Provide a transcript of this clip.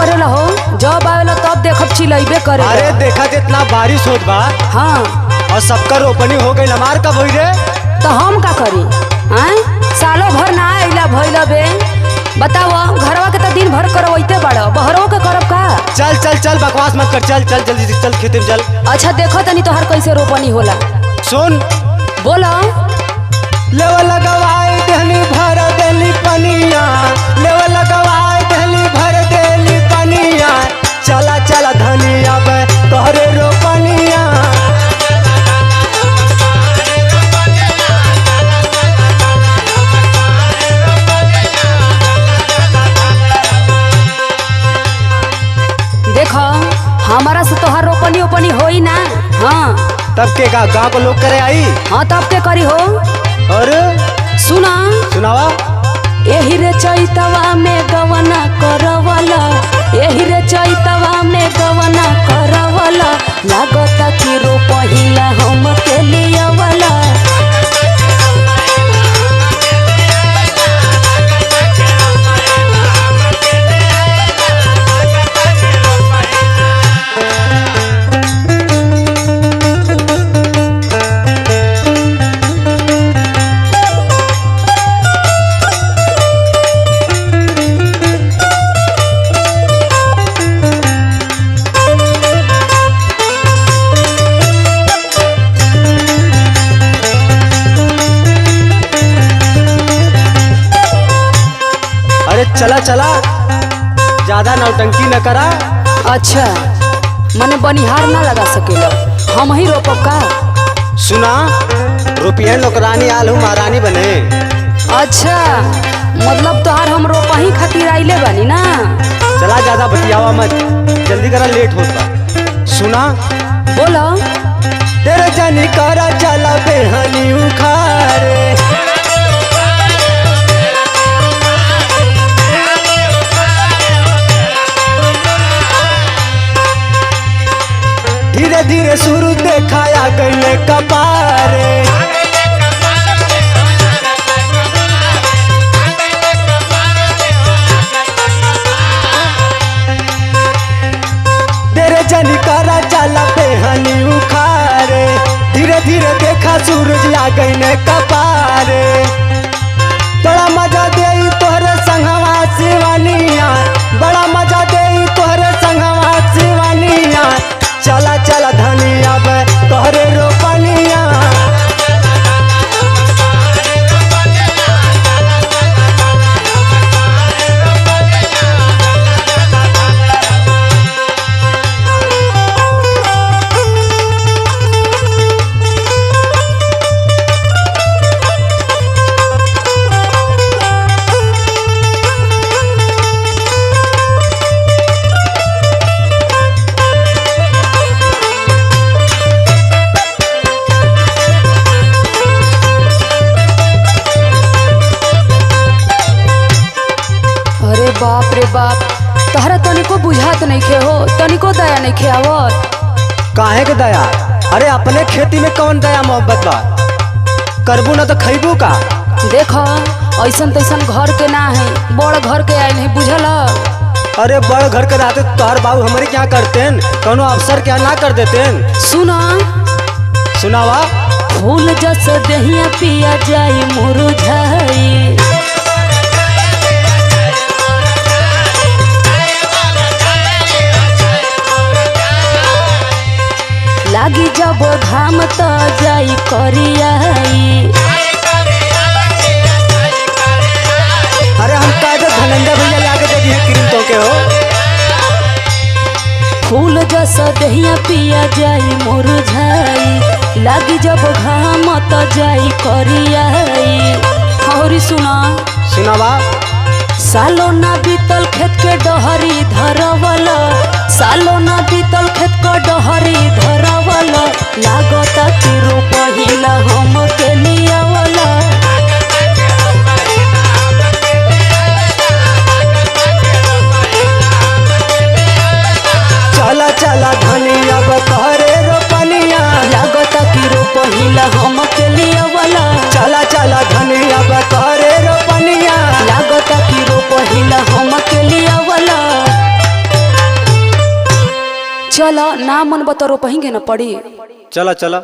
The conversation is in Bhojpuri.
करेला हो? जब आवेला तब देखब चिल्लाइबे करेला। अरे देखा जितना बारिश होत बा। हाँ और सबका रोपनी हो गई, हमार कब होई रे? तो हम का करी? सालों भर ना आइला भइला बे। बताओ घरवा के तो दिन भर करवैते बड़, बहरों के करब का? चल चल चल बकवास मत कर, चल चल जल्दी चल खेते में चल। अच्छा देखो तनी तोहर कैसे रोपनी होला। सुन बोलो। लेवल लगवाई देहली भर देली पनिया, लेवल लगवाई देहली भर देली पनिया, चला चला धनिया बे तोहरे रोपनिया। देखो हमारा से तोहार रोपनी ओपनी होई ना। हाँ तब के गाँव को लोग करे आई। हाँ तब के करी हो। और सुना सुनावा। एही रे चैतवा में गवना करवला, एही रे चैतवा में गवना करवला, लागता कि रोपहिला हम के लियावला। चला चला ज्यादा नौटंकी न करा। अच्छा मने बनिहार ना लगा सकेला, हम ही रोपब का? सुना रुपया नौकरानी आल हूँ महारानी बने। अच्छा मतलब तोहार हम रोपही खातिर आइले बानी ना। चला ज्यादा बतियावा मत, जल्दी करा लेट होता। सुना बोलो। तेरे जानी करा चला बेहनी उखारे, धीरे धीरे शुरू देखाया गईले कपारे। तेरे जनी करा चला बेहनी उखारे, धीरे धीरे देखा सूरज आ गईले कपारे। बड़ा मजा दे तोहरे संगवा शिवानिया, बड़ा मजा दे तोहरे संगवा शिवानिया, चला चला धनिया बे तोहरे रोपनिया। बाप रे बाप, तहरा तनिको बुझात नहीं खे हो, तनिको दया नहीं खे आवत। काहे के दया? अरे अपने खेती में कौन दया मोहब्बत बा? करबू ना तो खैबू का? देखो ऐसन तैसन घर के ना है, बड़ घर के आए नहीं बुझल। अरे बड़ घर के रहते तोहर बाबू हमारे क्या करतेन, कोनो अफसर क्या ना कर देतेन। सुना सुनावा। फूल जस दहिया पिया जाई मुरझाई, लागी जब घाम त जाई करियाई। अरे हम काहे धनंजय भैया लाके दे दिए क्रीम तो के हो। फूल जस दहिया पिया जाई मुरझाई, लागी जब घाम त जाई करियाई। और सुना सुनावा। सालो ना बीतल खेत के डहरी धरवला, सालो ना बीतल खेत के डहरी धरवला, लागता कि रोपहिला हम के लियावला। चला चला धनिया बतहरे रोपनिया, लागता कि रोपहिला हम के लियावला। चला चला धनिया बतहरे रोपनिया, लागता कि रोपहिला हम के लियावला। चलो ना मन बतो रोपही के न पड़ी। चला चला।